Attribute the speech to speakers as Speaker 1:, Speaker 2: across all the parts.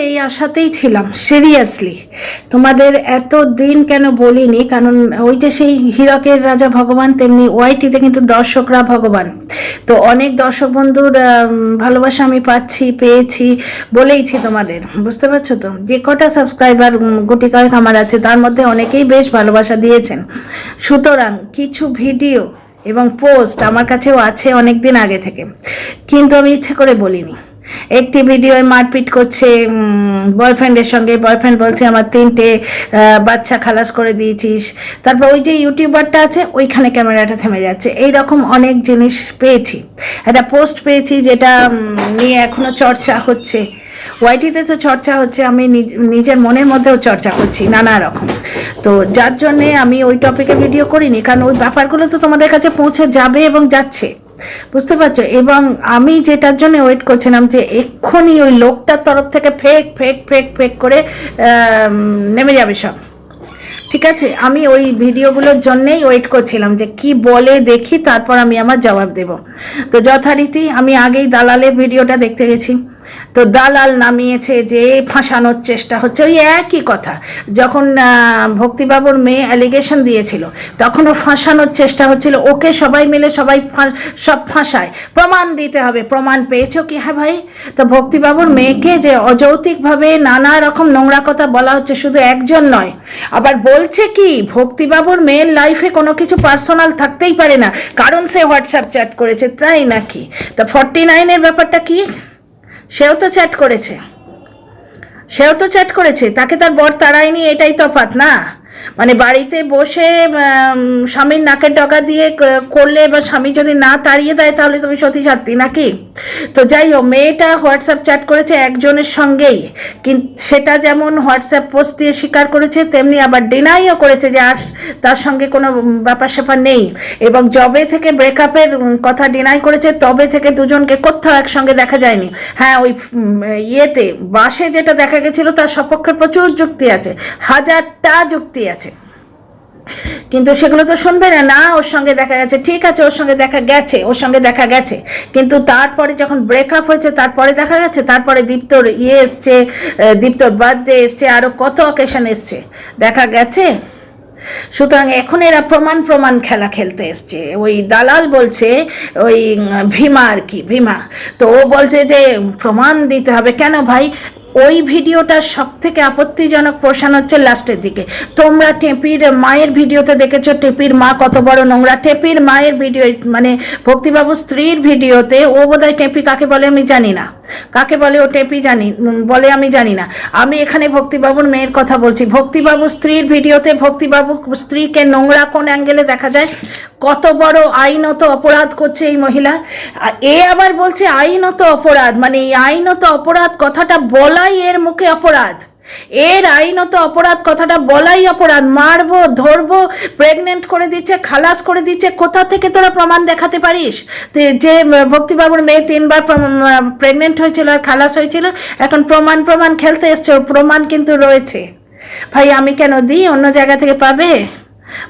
Speaker 1: এই আশাতেই ছিলাম সিরিয়াসলি। তোমাদের এত দিন কেন বলিনি, কারণ ওই যে সেই হীরকের রাজা ভগবান, তেমনি ওয়াইটিতে কিন্তু দর্শকরা ভগবান। তো অনেক দর্শক বন্ধুর ভালোবাসা আমি পেয়েছি বলেইছি তোমাদের, বুঝতে পারছো তো। যে কটা সাবস্ক্রাইবার গুটি কয়েক আমার আছে, তার মধ্যে অনেকেই বেশ ভালোবাসা দিয়েছেন। সুতরাং কিছু ভিডিও এবং পোস্ট আমার কাছেও আছে অনেক দিন আগে থেকে, কিন্তু আমি ইচ্ছে করে বলিনি। একটি ভিডিওয় মারপিট করছে বয়ফ্রেন্ডের সঙ্গে, বয়ফ্রেন্ড বলছে আমার 3টে বাচ্চা খালাস করে দিয়েছিস। তারপর ওই যে ইউটিউবারটা আছে ওইখানে ক্যামেরাটা থেমে যাচ্ছে, এই রকম অনেক জিনিস পেয়েছি। একটা পোস্ট পেয়েছি যেটা নিয়ে এখনো চর্চা হচ্ছে। ওয়াইটিতে তো চর্চা হচ্ছে, আমি নিজের মনের মধ্যেও চর্চা করছি নানা রকম। তো যার জন্যে আমি ওই টপিকে ভিডিও করিনি, কারণ ওই ব্যাপারগুলো তো তোমাদের কাছে পৌঁছে যাবে এবং যাচ্ছে, বুঝতে পারছো। এবং আমি যেটার জন্য ওয়েট করছিলাম যে এক্ষুনি ওই লোকটার তরফ থেকে ফেক ফেক ফেক ফেক করে নেমে যাবে সব, ঠিক আছে। আমি ওই ভিডিওগুলোর জন্যেই ওয়েট করছিলাম যে কি বলে দেখি, তারপর আমি আমার জবাব দেব। তো যথারীতি আমি আগেই দালালের ভিডিওটা দেখতে গেছি। তো দালাল নামিয়েছে যে ফাঁসানোর চেষ্টা হচ্ছে, ওই একই কথা। যখন ভক্তিবাবুর মেয়ে অ্যালিগেশন দিয়েছিল তখনও ফাঁসানোর চেষ্টা হচ্ছিল, ওকে সবাই মিলে সব ফাঁসায়, প্রমাণ দিতে হবে। প্রমাণ পেয়েছো কি? হ্যাঁ ভাই। তো ভক্তিবাবুর মেয়েকে যে অযৌক্তিকভাবে নানা রকম নোংরা কথা বলা হচ্ছে, শুধু একজন নয়, আবার বলছে কি ভক্তিবাবুর মেয়ের লাইফে কোনো কিছু পার্সোনাল থাকতেই পারে না, কারণ সে হোয়াটসঅ্যাপ চ্যাট করেছে, তাই নাকি? তা 49-এর ব্যাপারটা কি? সেও তো চ্যাট করেছে, তাকে তার বর তাড়ায়নি, এটাই তফাৎ না। মানে বাড়িতে বসে স্বামীর নাকের ডগা দিয়ে করলে, বা স্বামী যদি না তাড়িয়ে দেয় তাহলে তুমি সতী সাধ্বী নাকি? তো যাই হোক, মেয়েটা হোয়াটসঅ্যাপ চ্যাট করেছে একজনের সঙ্গেই, কিন্তু সেটা যেমন হোয়াটসঅ্যাপ পোস্ট দিয়ে স্বীকার করেছে, তেমনি আবার ডিনাইও করেছে যে আর তার সঙ্গে কোনো ব্যাপার স্যাপার নেই। এবং যবে থেকে ব্রেকআপের কথা ডিনাই করেছে, তবে থেকে দুজনকে কোথাও একসঙ্গে দেখা যায়নি। হ্যাঁ, ওই ইয়েতে বাসে যেটা দেখা গেছিল তার সপক্ষে প্রচুর যুক্তি আছে, 1000টা যুক্তি আছে, কিন্তু সেগুলো তো শুনবে না। ওর সঙ্গে দেখা গেছে, ঠিক আছে, ওর সঙ্গে দেখা গেছে, কিন্তু তারপরে যখন ব্রেকআপ হয়েছে তারপরে দেখা গেছে, তারপরে দীপ্তর এসছে, দীপ্তর বার্থডে এসছে, আরও কত অকেশন এসছে, দেখা গেছে। সুতরাং এখন এরা প্রমাণ খেলা খেলতে এসছে। ওই দালাল বলছে, ওই ভীমা আর কি, ভীমা, তো ও বলছে যে প্রমাণ দিতে হবে। কেন ভাই? ওই ভিডিওটার সব থেকে আপত্তিজনক পোর্শন হচ্ছে লাস্টের দিকে। তোমরা টেপির মায়ের ভিডিওতে দেখেছো টেপির মা কত বড় নোংরা। টেপির মায়ের ভিডিও, মানে ভক্তিবাবুর স্ত্রীর ভিডিওতে, ও বোধহয় টেপি কাকে বলে আমি জানি না, কাকে বলে ও টেপি বলে আমি জানি না। আমি এখানে ভক্তিবাবুর মেয়ের কথা বলছি। ভক্তিবাবুর স্ত্রীর ভিডিওতে ভক্তিবাবুর স্ত্রীকে নোংরা কোন অ্যাঙ্গেলে দেখা যায়, কত বড় আইনত অপরাধ করছে এই মহিলা। এ আবার বলছে আইনত অপরাধ, মানে এই আইনত অপরাধ কথাটা বলাই এর মুখে অপরাধ। এর আইনত অপরাধ কথাটা বলাই অপরাধ। মারবো, ধরবো, প্রেগনেন্ট করে দিচ্ছে, খালাস করে দিচ্ছে। কোথা থেকে তোরা প্রমাণ দেখাতে পারিস যে ভক্তিবাবুর মেয়ে 3বার প্রেগনেন্ট হয়েছিল আর খালাস হয়েছিল? এখন প্রমাণ খেলতে এসছে, প্রমাণ কিন্তু রয়েছে। ভাই আমি কেন দিই? অন্য জায়গা থেকে পাবে।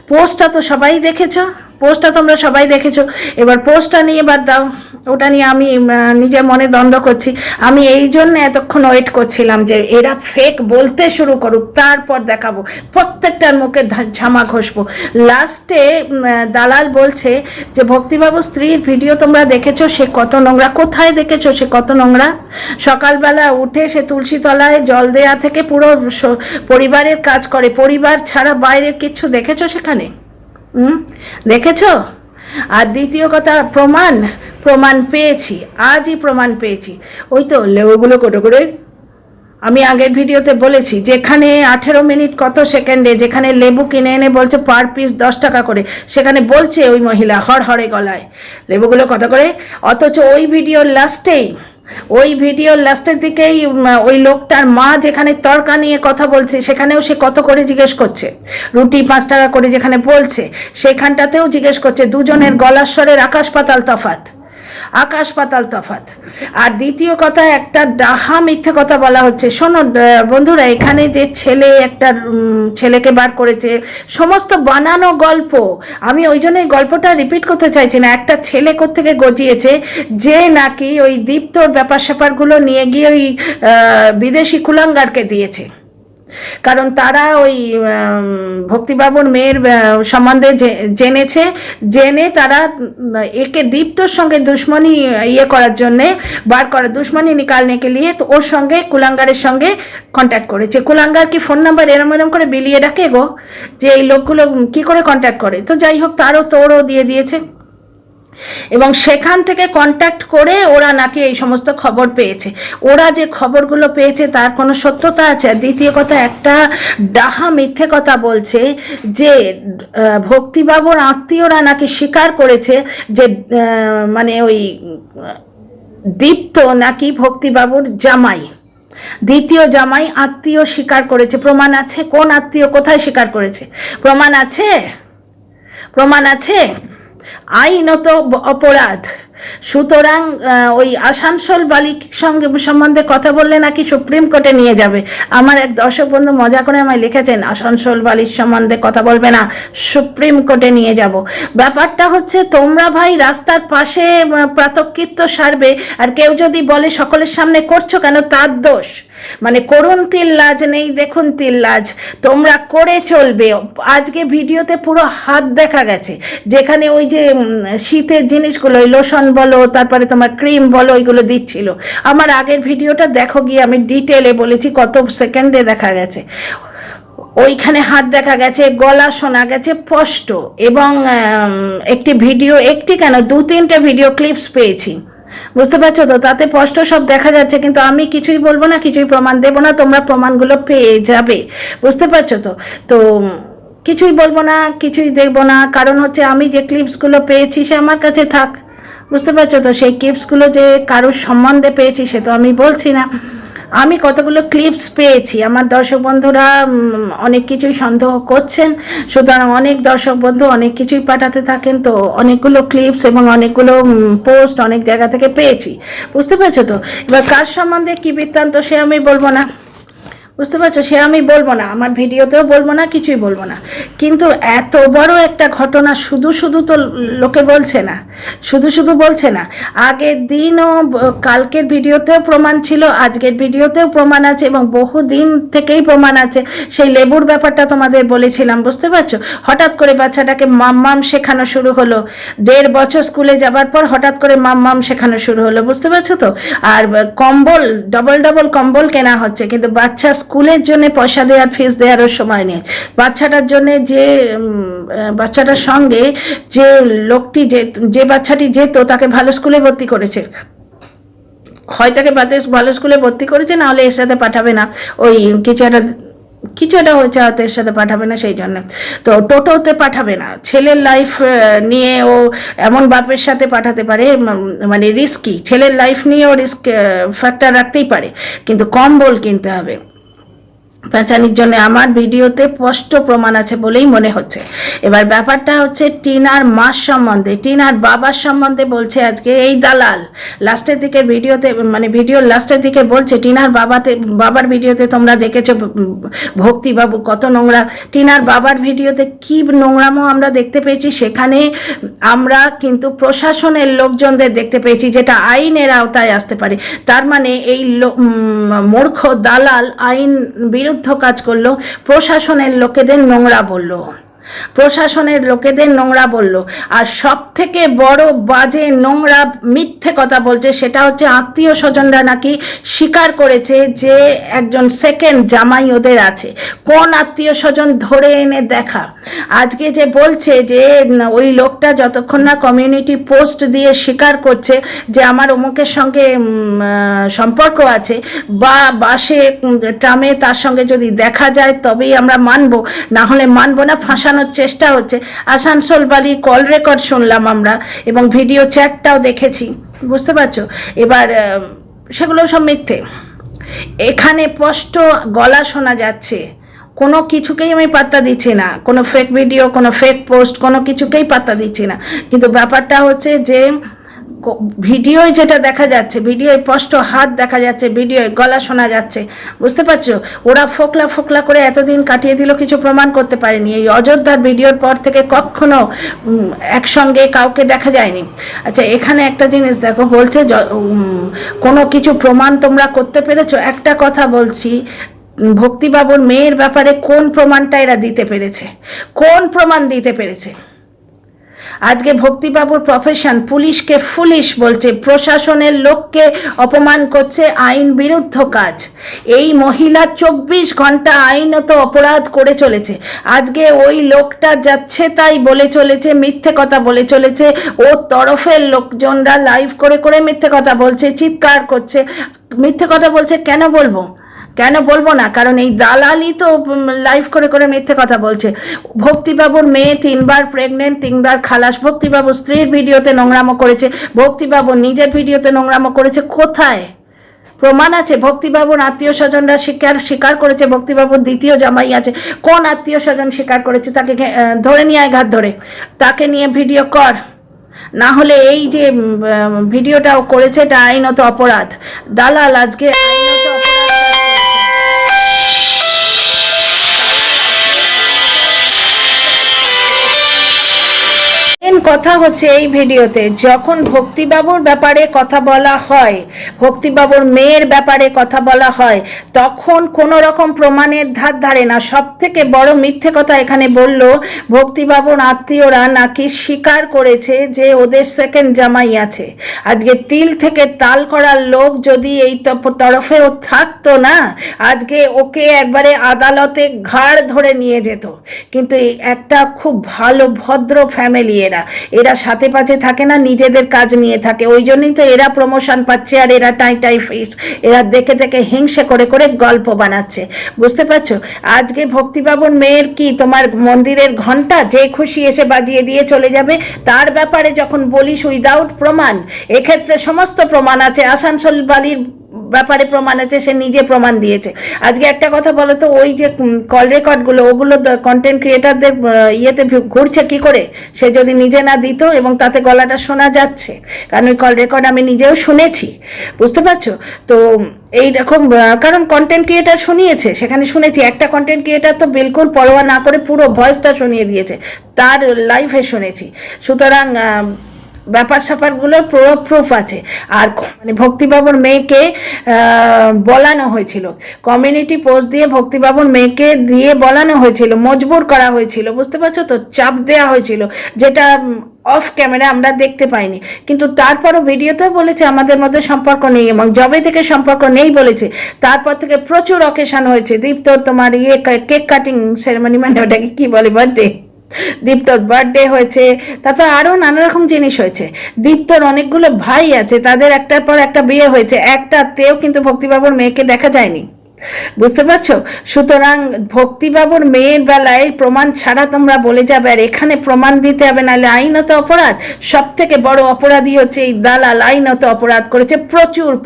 Speaker 1: পোস্টটা তো সবাই দেখেছো, পোস্টটা তোমরা সবাই দেখেছো। এবার পোস্টটা নিয়ে বাদ দাও, ওটা নিয়ে আমি নিজের মনে দ্বন্দ্ব করছি। আমি এই জন্য এতক্ষণ ওয়েট করছিলাম যে এরা ফেক বলতে শুরু করুক, তারপর দেখাবো, প্রত্যেকটার মুখে ঝামা ঘষবো। লাস্টে দালাল বলছে যে ভক্তিবাবু স্ত্রীর ভিডিও তোমরা দেখেছো, সে কত নোংরা। কোথায় দেখেছো সে কত নোংরা? সকালবেলা উঠে সে তুলসী তলায় জল দেয়া থেকে পুরো পরিবারের কাজ করে, পরিবার ছাড়া বাইরের কিছু দেখেছো সেখানে? দেখেছো? আর দ্বিতীয় কথা, প্রমাণ পেয়েছি, আজই প্রমাণ পেয়েছি। ওই তো লেবুগুলো কোটো করে, আমি আগের ভিডিওতে বলেছি, যেখানে 18 মিনিট কত সেকেন্ডে যেখানে লেবু কিনে এনে বলছে পার পিস 10 টাকা করে, সেখানে বলছে ওই মহিলা হড়হড়ে গলায় লেবুগুলো কত করে। অথচ ওই ভিডিওর লাস্টের দিকেই ওই লোকটার মা যেখানে তরকা নিয়ে কথা বলছে, সেখানেও সে কত করে জিজ্ঞেস করছে। রুটি 5 টাকা করে যেখানে বলছে, সেখানটাতেও জিজ্ঞেস করছে। দুজনের গলার স্বরের আকাশ পাতাল তফাৎ। আকাশ পাতাল তফাৎ। আর দ্বিতীয় কথা, একটা ডাহা মিথ্যে কথা বলা হচ্ছে। শোনো বন্ধুরা, এখানে যে একটা ছেলেকে বার করেছে, সমস্ত বানানো গল্প। আমি ওই জন্যই গল্পটা রিপিট করতে চাইছি না। একটা ছেলে কোত্থেকে গজিয়েছে যে নাকি ওই দীপ্তর ব্যাপার স্যাপারগুলো নিয়ে গিয়ে ওই বিদেশি কুলাঙ্গারকে দিয়েছে। কারণ তারা ওই ভক্তিবাবুর মেয়ের সম্বন্ধে জেনে তারা একে দীপ্তর সঙ্গে দুশ্মনী করার জন্যে দুশ্মনী নিকালনে কে লিয়ে তো ওর সঙ্গে কুলাঙ্গারের সঙ্গে কন্ট্যাক্ট করেছে। কুলাঙ্গার কি ফোন নাম্বার এরম করে বিলিয়ে ডাকে গো, যে এই লোকগুলো কি করে কন্ট্যাক্ট করে। তো যাই হোক, তোরও দিয়ে দিয়েছে এবং সেখান থেকে কন্ট্যাক্ট করে ওরা নাকি এই সমস্ত খবর পেয়েছে। ওরা যে খবরগুলো পেয়েছে তার কোনো সত্যতা আছে? আর দ্বিতীয় কথা, একটা ডাহা মিথ্যে কথা বলছে যে ভক্তিবাবুর আত্মীয়রা নাকি স্বীকার করেছে যে মানে ওই দীপ্ত নাকি ভক্তিবাবুর জামাই, দ্বিতীয় জামাই। আত্মীয় স্বীকার করেছে। প্রমাণ আছে? কোন আত্মীয় কোথায় স্বীকার করেছে? প্রমাণ আছে? প্রমাণ আছে? আইনত অপরাধ। সুতরাং ওই আসানসোল বালিক সম্বন্ধে কথা বললে নাকি সুপ্রিম কোর্টে নিয়ে যাবে। আমার এক দর্শক বন্ধু মজা করে আমায় লিখেছেন, আসানসোল বালিক সম্বন্ধে কথা বলবে না, সুপ্রিম কোর্টে নিয়ে যাব। ব্যাপারটা হচ্ছে, তোমরা ভাই রাস্তার পাশে প্রাতকৃত্য সারবে, আর কেউ যদি বলে সকলের সামনে করছো কেন, তার দোষ। মানে করুন তিল লাজ নেই, দেখুন তিল লাজ, তোমরা করে চলবে। আজকে ভিডিওতে পুরো হাত দেখা গেছে, যেখানে ওই যে শীতের জিনিসগুলো, ওই লোশন বলো, তারপরে তোমার ক্রিম বলো, ওইগুলো দিচ্ছিল। আমার আগের ভিডিওটা দেখো গিয়ে, আমি ডিটেলে বলেছি কত সেকেন্ডে দেখা গেছে। ওইখানে হাত দেখা গেছে, গলা শোনা গেছে স্পষ্ট, এবং একটি কেন 2-3টে ভিডিও ক্লিপস পেয়েছি, বুঝতে পারছো তো? তাতে স্পষ্ট সব দেখা যাচ্ছে। কিন্তু আমি কিছুই বলবো না, কিছুই প্রমাণ দেবো না, তোমরা প্রমাণগুলো পেয়ে যাবে, বুঝতে পারছো তো? তো কিছুই বলবো না, কিছুই দেখবো না, কারণ হচ্ছে আমি যে ক্লিপসগুলো পেয়েছি সে আমার কাছে থাক, বুঝতে পারছো তো? সেই ক্লিপসগুলো যে কারোর সম্বন্ধে পেয়েছি সে তো আমি বলছি না। আমি কতগুলো ক্লিপস পেয়েছি, আমার দর্শক বন্ধুরা অনেক কিছুই সন্দেহ করছেন, সুতরাং অনেক দর্শক বন্ধু অনেক কিছুই পাঠাতে থাকেন। তো অনেকগুলো ক্লিপস এবং অনেকগুলো পোস্ট অনেক জায়গা থেকে পেয়েছি, বুঝতে পারছো তো? এবার কার সম্বন্ধে কী বৃত্তান্ত সে আমি বলবো না, বুঝতে পারছো? সে আমি বলবো না, আমার ভিডিওতেও বলবো না, কিছুই বলবো না। কিন্তু এত বড় একটা ঘটনা শুধু তো লোকে বলছে না, শুধু বলছে না। আগের দিনও, কালকের ভিডিওতেও প্রমাণ ছিল, আজকের ভিডিওতেও প্রমাণ আছে, এবং বহু দিন থেকেই প্রমাণ আছে। সেই লেবুর ব্যাপারটা তোমাদের বলেছিলাম, বুঝতে পারছো? হঠাৎ করে বাচ্চাটাকে মাম্মাম শেখানো শুরু হলো, 1.5 বছর স্কুলে যাবার পর হঠাৎ করে মাম্মাম শেখানো শুরু হলো, বুঝতে পারছো তো? আর কম্বল, ডবল কম্বল কেনা হচ্ছে, কিন্তু বাচ্চা স্কুলের জন্য পয়সা দেওয়ার, ফিস দেওয়ারও সময় নেই। বাচ্চাটার জন্য বাচ্চাটার সঙ্গে যে লোকটি, যে বাচ্চাটি যেত, তাকে ভালো স্কুলে ভর্তি করেছে, হয় তাকে ভালো স্কুলে ভর্তি করেছে, না হলে এর সাথে পাঠাবে না, ওই কিছু একটা হয়েছে হয়তো, এর সাথে পাঠাবে না, সেই জন্য তো টোটোতে পাঠাবে না। ছেলের লাইফ নিয়ে ও এমন বাপের সাথে পাঠাতে পারে, মানে রিস্কি, ছেলের লাইফ নিয়েও রিস্ক ফ্যাক্টর রাখতেই পারে, কিন্তু কম্বল কিনতে হবে পেঁচানির জন্য। আমার ভিডিওতে স্পষ্ট প্রমাণ আছে বলেই মনে হচ্ছে। এবার ব্যাপারটা হচ্ছে টিনার মার সম্বন্ধে, টিনার বাবার সম্বন্ধে বলছে আজকে এই দালাল। লাস্টের দিকে ভিডিওতে, মানে ভিডিওর লাস্টের দিকে বলছে, টিনার বাবার ভিডিওতে তোমরা দেখেছো ভক্তিবাবু কত নোংরা, টিনার বাবার ভিডিওতে কি নোংরামো আমরা দেখতে পেয়েছি। সেখানে আমরা কিন্তু প্রশাসনের লোকজনদের দেখতে পেয়েছি, যেটা আইনের আওতায় আসতে পারে। তার মানে এই মূর্খ দালাল আইন বিরুদ্ধ কাজ করলো, প্রশাসনের লোকেদের নোংরা বললো, প্রশাসনের লোকেদের নোংরা বলল। আর সব থেকে বড় বাজে নোংরা মিথ্যে কথা বলছে, সেটা হচ্ছে আত্মীয় স্বজনরা নাকি স্বীকার করেছে যে একজন সেকেন্ড জামাই ওদের আছে। কোন আত্মীয় স্বজন ধরে এনে দেখা। আজকে যে বলছে যে ওই লোকটা যতক্ষণ না কমিউনিটি পোস্ট দিয়ে স্বীকার করছে যে আমার অমুকের সঙ্গে সম্পর্ক আছে, বা বাসে ট্রামে তার সঙ্গে যদি দেখা যায় তবেই আমরা মানবো, না হলে মানবো না, ফাঁসানোর চেষ্টা হচ্ছে। আসানসোল বালির কল রেকর্ড শুনলাম আমরা, এবং ভিডিও চ্যাটটাও দেখেছি, বুঝতে পারছো? এবার সেগুলো সব মিথ্যে। এখানে স্পষ্ট গলা শোনা যাচ্ছে, কোনো কিছুকেই আমি পাত্তা দিচ্ছি না, কোনো ফেক ভিডিও, কোনো ফেক পোস্ট, কোনো কিছুকেই পাত্তা দিচ্ছি না। কিন্তু ব্যাপারটা হচ্ছে যে ভিডিওয় যেটা দেখা যাচ্ছে, ভিডিওয় স্পষ্ট হাত দেখা যাচ্ছে, ভিডিওয় গলা শোনা যাচ্ছে, বুঝতে পারছো? ওরা ফোকলা ফোকলা করে এতদিন কাটিয়ে দিল, কিছু প্রমাণ করতে পারেনি। এই অযোধ্যার ভিডিওর পর থেকে কখনো একসঙ্গে কাউকে দেখা যায়নি। আচ্ছা, এখানে একটা জিনিস দেখো, বলছে কোনো কিছু প্রমাণ তোমরা করতে পেরেছো? একটা কথা বলছি, ভক্তিবাবুর মেয়ের ব্যাপারে কোন প্রমাণটা এরা দিতে পেরেছে? কোন প্রমাণ দিতে পেরেছে? আজকে ভক্তিবাবুর প্রফেশন পুলিশকে ফুলিশ বলছে, প্রশাসনের লোককে অপমান করছে, আইন বিরুদ্ধ কাজ। এই মহিলা 24 ঘন্টা আইনত অপরাধ করে চলেছে। আজকে ওই লোকটা যাচ্ছে তাই বলে চলেছে, মিথ্যে কথা বলে চলেছে, ওর তরফের লোকজনরা লাইভ করে করে মিথ্যে কথা বলছে, চিৎকার করছে, মিথ্যে কথা বলছে। কেন বলবো না? কারণ এই দালালি তো লাইভ করে করে মিথ্যে কথা বলছে। ভক্তিবাবুর মেয়ে 3বার প্রেগনেন্ট, 3বার খালাস। ভক্তিবাবুর স্ত্রীর ভিডিওতে নোংরামো করেছে, ভক্তিবাবুর নিজের ভিডিওতে নোংরামো করেছে। কোথায় প্রমাণ আছে? ভক্তিবাবুর আত্মীয় স্বজনরা স্বীকার করেছে ভক্তিবাবুর দ্বিতীয় জামাই আছে। কোন আত্মীয় স্বজন স্বীকার করেছে? তাকে ধরে নিয়ে আয়, ঘাত ধরে তাকে নিয়ে ভিডিও কর, না হলে এই যে ভিডিওটাও করেছে এটা আইনত অপরাধ। দালাল আজকে আইনত অপরাধ। কথা হচ্ছে এই ভিডিওতে যখন ভক্তিবাবুর ব্যাপারে কথা বলা হয়, ভক্তিবাবুর মেয়ের ব্যাপারে কথা বলা হয়, তখন কোনো রকম প্রমাণের ধার ধারে না। সব থেকে বড় মিথ্যে কথা এখানে বলল, ভক্তিবাবুর আত্মীয়রা নাকি স্বীকার করেছে যে ওদের সেকেন্ড জামাই আছে। আজকে তিল থেকে তাল করার লোক যদি এই তরফেও থাকতো না, আজকে ওকে একবারে আদালতে ঘাড় ধরে নিয়ে যেত। কিন্তু একটা খুব ভালো ভদ্র ফ্যামিলি, এরা সাথে পাশে থাকে না, নিজেদের কাজ নিয়ে থাকে। ওই জন্যই তো এরা প্রমোশন পাচ্ছে, আর এরা টাই ফিস, এরা দেখে দেখে হিংসে করে করে গল্প বানাচ্ছে, বুঝতে পারছো? আজকে ভক্তিবাবুর মেয়ের কি তোমার মন্দিরের ঘন্টা যে খুশি এসে বাজিয়ে দিয়ে চলে যাবে? তার ব্যাপারে যখন বলিস উইদাউট প্রমাণ, এক্ষেত্রে সমস্ত প্রমাণ আছে। আসানসোল বালির ব্যাপারে প্রমাণ আছে, সে নিজে প্রমাণ দিয়েছে। আজকে একটা কথা বলো তো, ওই যে কল রেকর্ডগুলো, ওগুলো কন্টেন্ট ক্রিয়েটারদের ইয়েতে ঘুরছে কি করে? সে যদি নিজে না দিত, এবং তাতে গলাটা শোনা যাচ্ছে, কারণ ওই কল রেকর্ড আমি নিজেও শুনেছি, বুঝতে পারছো? তো এইরকম, কারণ কন্টেন্ট ক্রিয়েটার শুনিয়েছে, সেখানে শুনেছি। একটা কন্টেন্ট ক্রিয়েটার তো বিলকুল পরোয়া না করে পুরো ভয়েসটা শুনিয়ে দিয়েছে, তার লাইভে শুনেছি। সুতরাং ব্যাপার স্যাপারগুলো প্রুফ আছে। আর মানে ভক্তিবাবুর মেয়েকে বলানো হয়েছিল, কমিউনিটি পোস্ট দিয়ে ভক্তিবাবুর মেয়েকে দিয়ে বলানো হয়েছিল, মজবুর করা হয়েছিল, বুঝতে পারছো তো? চাপ দেওয়া হয়েছিল, যেটা অফ ক্যামেরা আমরা দেখতে পাইনি। কিন্তু তারপরও ভিডিওতেও বলেছে আমাদের মধ্যে সম্পর্ক নেই, এবং জবে থেকে সম্পর্ক নেই বলেছে। তারপর থেকে প্রচুর অকেশন হয়েছে। দীপ্তর তোমার কেক কাটিং সেরেমনি, মানে ওটাকে কি বলে, বার্থডে, দীপ্তর বার্থডে হয়েছে, তারপর আরও নানা রকম জিনিস হয়েছে। দীপ্তর অনেকগুলো ভাই আছে, তাদের একটার পর একটা বিয়ে হয়েছে, একটাতেও কিন্তু ভক্তিবাবুর মেয়েকে দেখা যায়নি, বুঝতে পারছো? সুতরাং ভক্তিবাবুর মেয়ের বেলায় প্রমাণ ছাড়া তোমরা বলে যাবে, আর এখানে প্রমাণ দিতে হবে, নাহলে আইনত অপরাধ। সব থেকে বড় অপরাধী হচ্ছে এই দালাল, আইনত অপরাধ করেছে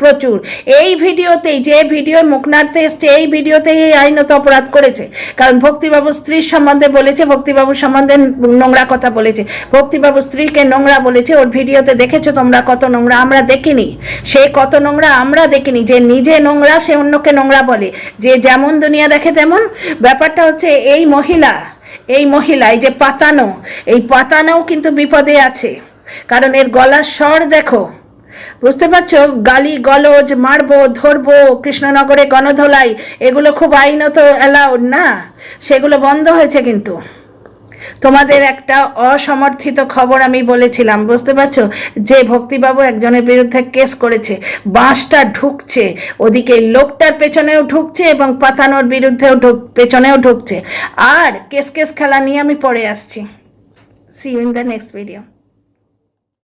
Speaker 1: প্রচুর। এই ভিডিওতেই, যে ভিডিও মুখ নাড়তে এসছে, এই ভিডিওতেই এই আইনত অপরাধ করেছে। কারণ ভক্তিবাবুর স্ত্রীর সম্বন্ধে বলেছে, ভক্তিবাবুর সম্বন্ধে নোংরা কথা বলেছে, ভক্তিবাবুর স্ত্রীকে নোংরা বলেছে। ওর ভিডিওতে দেখেছো তোমরা কত নোংরা? আমরা দেখিনি। সে কত নোংরা আমরা দেখিনি। যে নিজে নোংরা সে অন্যকে নোংরা বলে, যে যেমন দুনিয়া দেখে তেমন। ব্যাপারটা হচ্ছে এই মহিলা, এই যে পাতানো, এই পাতানোও কিন্তু বিপদে আছে, কারণ এর গলার স্বর দেখো, বুঝতে পারছো? গালি গলজ, মারবো, ধরবো, কৃষ্ণনগরে গণধোলাই, এগুলো খুব আইনত অ্যালাউড না, সেগুলো বন্ধ হয়েছে। কিন্তু তোমাদের একটা অসমর্থিত খবর আমি বলেছিলাম, বুঝতে পারছো? যে ভক্তিবাবু একজনের বিরুদ্ধে কেস করেছে, বাঁশটা ঢুকছে ওদিকে, লোকটার পেছনেও ঢুকছে, এবং পাতানোর বিরুদ্ধেও পেছনেও ঢুকছে। আর কেস খেলা নিয়ে আমি পরে আসছি। See you in the next video.